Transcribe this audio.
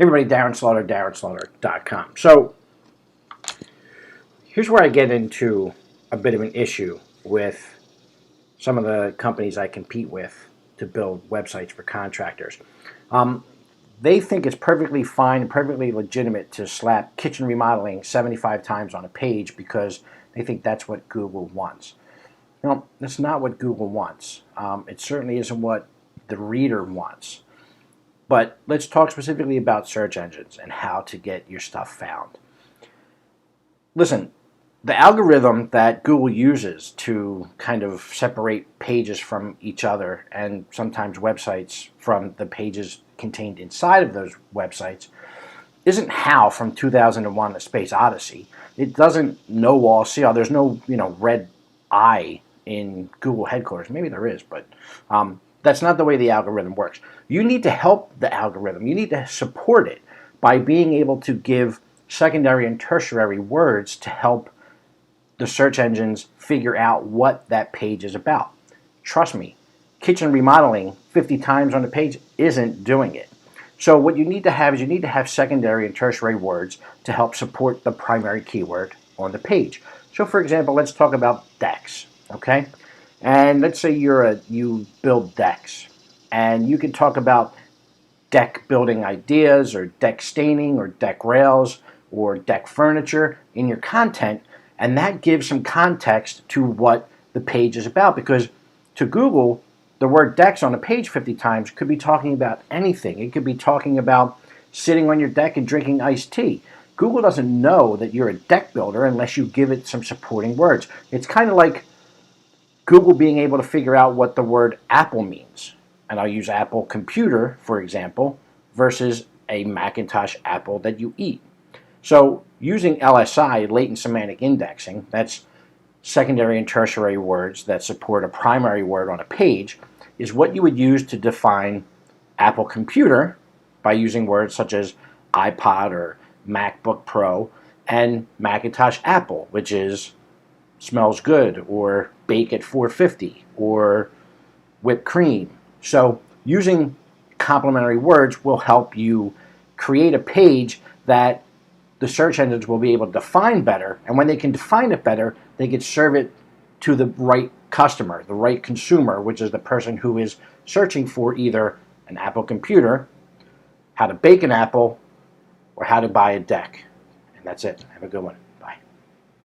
Everybody, Darren Slaughter, DarrenSlaughter.com. So here's where I get into a bit of an issue with some of the companies I compete with to build websites for contractors. They think it's perfectly fine, perfectly legitimate to slap kitchen remodeling 75 times on a page because they think that's what Google wants. No, that's not what Google wants. It certainly isn't what the reader wants. But let's talk specifically about search engines and how to get your stuff found. Listen, the algorithm that Google uses to kind of separate pages from each other and sometimes websites from the pages contained inside of those websites isn't HAL from 2001: A Space Odyssey. It doesn't know all, see all. There's no red eye in Google headquarters. Maybe there is, but that's not the way the algorithm works. You need to help the algorithm. You need to support it by being able to give secondary and tertiary words to help the search engines figure out what that page is about. Trust me, kitchen remodeling 50 times on the page isn't doing it. So what you need to have is you need to have secondary and tertiary words to help support the primary keyword on the page. So for example, let's talk about decks, okay? And let's say you build decks, and you can talk about deck building ideas or deck staining or deck rails or deck furniture in your content, and that gives some context to what the page is about, because to Google, the word decks on a page 50 times could be talking about anything. It could be talking about sitting on your deck and drinking iced tea. Google doesn't know that you're a deck builder unless you give it some supporting words. It's kind of like Google being able to figure out what the word Apple means. And I'll use Apple computer, for example, versus a Macintosh apple that you eat. So using LSI, latent semantic indexing, that's secondary and tertiary words that support a primary word on a page, is what you would use to define Apple computer by using words such as iPod or MacBook Pro, and Macintosh Apple, which is smells good, or bake at 450, or whipped cream. So using complementary words will help you create a page that the search engines will be able to define better, and when they can define it better, they can serve it to the right customer, the right consumer, which is the person who is searching for either an Apple computer, how to bake an apple, or how to buy a deck. And that's it. Have a good one.